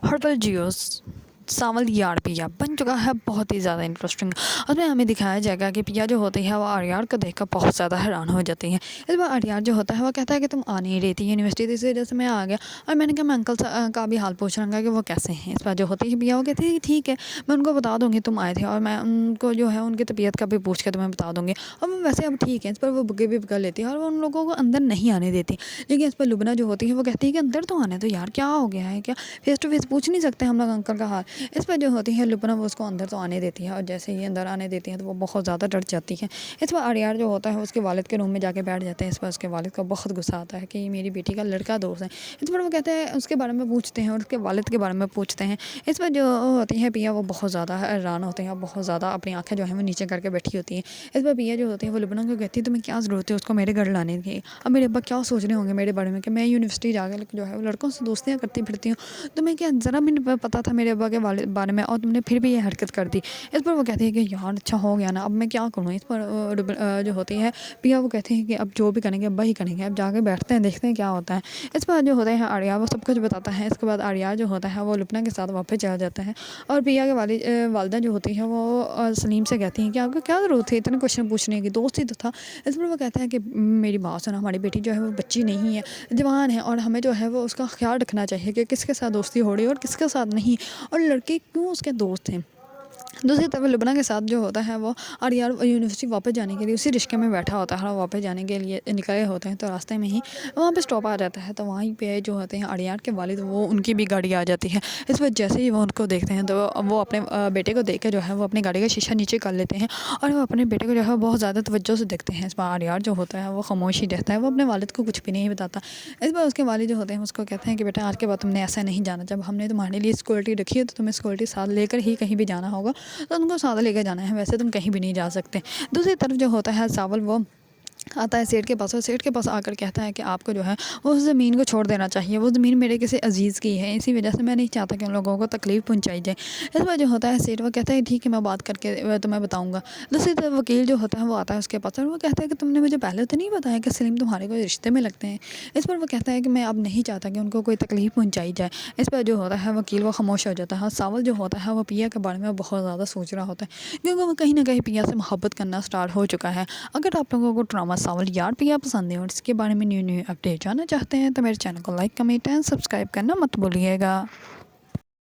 Herbal Jews Saval یار پیا بن چکا ہے بہت ہی زیادہ انٹرسٹنگ۔ اس میں ہمیں دکھایا جائے گا کہ پیا جو ہوتی ہے وہ آریار کو دیکھ کر بہت زیادہ حیران ہو جاتی ہے۔ اس بار آریار جو ہوتا ہے وہ کہتا ہے کہ تم آ نہیں رہی تھی یونیورسٹی، اس وجہ سے میں آ گیا، اور میں نے کہا میں انکل کا بھی حال پوچھ رہا ہوں کہ وہ کیسے ہیں۔ اس بار جو ہوتی ہے پیا وہ کہتی ہے ٹھیک ہے میں ان کو بتا دوں گی تم آئے تھے، اور میں ان کو جو ہے ان کی طبیعت کا بھی پوچھ کے تمہیں بتا دوں گی، اور وہ ویسے اب ٹھیک ہے۔ اس پر وہ بگے بھی پکڑ لیتی ہے اور وہ ان لوگوں کو اندر نہیں آنے دیتی، لیکن اس پر لبنہ جو ہوتی ہے وہ کہتی ہے کہ اندر تو آنے تو یار، کیا ہو گیا ہے، کیا فیس ٹو فیس پوچھ نہیں سکتے ہم لوگ انکل کا حال۔ اس پر جو ہوتی ہے لبنہ وہ اس کو اندر تو آنے دیتی ہے، اور جیسے ہی اندر آنے دیتی ہے تو وہ بہت زیادہ ڈر جاتی ہے۔ اس پر آریار جو ہوتا ہے اس کے والد کے روم میں جا کے بیٹھ جاتے ہیں۔ اس پر اس کے والد کو بہت غصہ آتا ہے کہ یہ میری بیٹی کا لڑکا دوست ہے۔ اس پر وہ کہتے ہیں اس کے بارے میں پوچھتے ہیں اور اس کے والد کے بارے میں پوچھتے ہیں۔ اس پر جو ہوتی ہے پیا وہ بہت زیادہ حیران ہوتے ہیں اور بہت زیادہ اپنی آنکھیں جو ہیں وہ نیچے کر کے بیٹھی ہوتی ہیں۔ اس پر پیا جو ہوتی ہے وہ لبنہ کو کہتی ہے تمہیں کیا ضرورت ہے اس کو میرے گھر لانے کی، اب میرے ابا کیا سوچ رہے ہوں گے میرے بارے میں کہ میں یونیورسٹی جا کے جو ہے وہ لڑکوں سے دوستیاں کرتی پھرتی ہوں، تمہیں کیا ذرا بھی نہیں پتا تھا میرے ابا کے بارے میں، اور تم نے پھر بھی یہ حرکت کر دی۔ اس پر وہ کہتی ہے کہ یار اچھا ہو گیا نا، اب میں کیا کروں۔ اس پر جو ہوتی ہے پیا وہ کہتی ہے کہ اب جو بھی کریں گے ابا ہی کریں گے، اب جا کے بیٹھتے ہیں دیکھتے ہیں کیا ہوتا ہے۔ اس پر جو ہوتا ہے آریار وہ سب کچھ بتاتا ہے۔ اس کے بعد آریار جو ہوتا ہے وہ لبنہ کے ساتھ واپس چلا جاتا ہے، اور پیا کے والدہ جو ہوتی ہے وہ سلیم سے کہتی ہیں کہ آپ کو کیا ضرورت تھی اتنے کوشچن پوچھنے کی، دوست ہی تو تھا۔ اس پر وہ کہتا ہے کہ میری بات سنا، ہماری بیٹی جو ہے وہ بچی نہیں ہے، جوان ہے، اور ہمیں جو ہے وہ اس کا خیال رکھنا چاہیے کہ کس کے ساتھ دوستی ہو رہی ہے اور کس کے ساتھ نہیں، اور لڑکے کیوں اس کے دوست ہیں۔ دوسری طرف لبنہ کے ساتھ جو ہوتا ہے وہ آریار یونیورسٹی واپس جانے کے لیے اسی رشکے میں بیٹھا ہوتا ہے، اور واپس جانے کے لیے نکلے ہوتے ہیں تو راستے میں ہی وہاں پہ اسٹاپ آ جاتا ہے، تو وہیں پہ جو ہوتے ہیں آریار کے والد وہ ان کی بھی گاڑی آ جاتی ہے۔ اس وقت جیسے ہی وہ ان کو دیکھتے ہیں تو وہ اپنے بیٹے کو دیکھ کے جو ہے وہ اپنی گاڑی کا شیشہ نیچے کر لیتے ہیں، اور وہ اپنے بیٹے کو جو ہے بہت زیادہ توجہ سے دیکھتے ہیں۔ اس پر آریار جو ہوتا ہے وہ خاموش ہی رہتا ہے، وہ اپنے والد کو کچھ بھی نہیں بتاتا۔ اس پر اس کے والد جو ہوتے ہیں اس کو کہتے ہیں کہ بیٹا آج کے بعد تم نے ایسا نہیں جانا، جب ہم نے تمہارے لیے سیکورٹی رکھی ہے تو تمہیں سیکورٹی ساتھ لے کر ہی کہیں بھی جانا ہوگا، تو ان کو ساتھ لے کے جانا ہے، ویسے تم کہیں بھی نہیں جا سکتے۔ دوسری طرف جو ہوتا ہے ساول وہ آتا ہے سیٹھ کے پاس، اور سیٹھ کے پاس آ کر کہتا ہے کہ آپ کو جو ہے وہ زمین کو چھوڑ دینا چاہیے، وہ زمین میرے کسی عزیز کی ہے، اسی وجہ سے میں نہیں چاہتا کہ ان لوگوں کو تکلیف پہنچائی جائے۔ اس پر جو ہوتا ہے سیٹھ وہ کہتا ہے ٹھیک ہے میں بات کر کے تمہیں بتاؤں گا۔ دوسری طرف وکیل جو ہوتا ہے وہ آتا ہے اس کے پاس، اور وہ کہتا ہے کہ تم نے مجھے پہلے تو نہیں بتایا کہ سلیم تمہارے کوئی رشتے میں لگتے ہیں۔ اس پر وہ کہتا ہے کہ میں اب نہیں چاہتا کہ ان کو کوئی تکلیف پہنچائی جائے۔ اس پر جو ہوتا ہے وکیل وہ خاموش ہو جاتا ہے، اور ساول جو ہوتا ہے وہ پیا کے بارے میں بہت زیادہ سوچ رہا ہوتا ہے، کیونکہ وہ کہیں نہ کہیں پیا سے محبت کرنا سٹارٹ ہو چکا ہے۔ اگر آپ لوگوں کو ڈرامہ ساول یار پیا پسند ہے اور اس کے بارے میں نیو اپڈیٹ جاننا چاہتے ہیں تو میرے چینل کو لائک کمنٹ اینڈ سبسکرائب کرنا مت بھولیے گا۔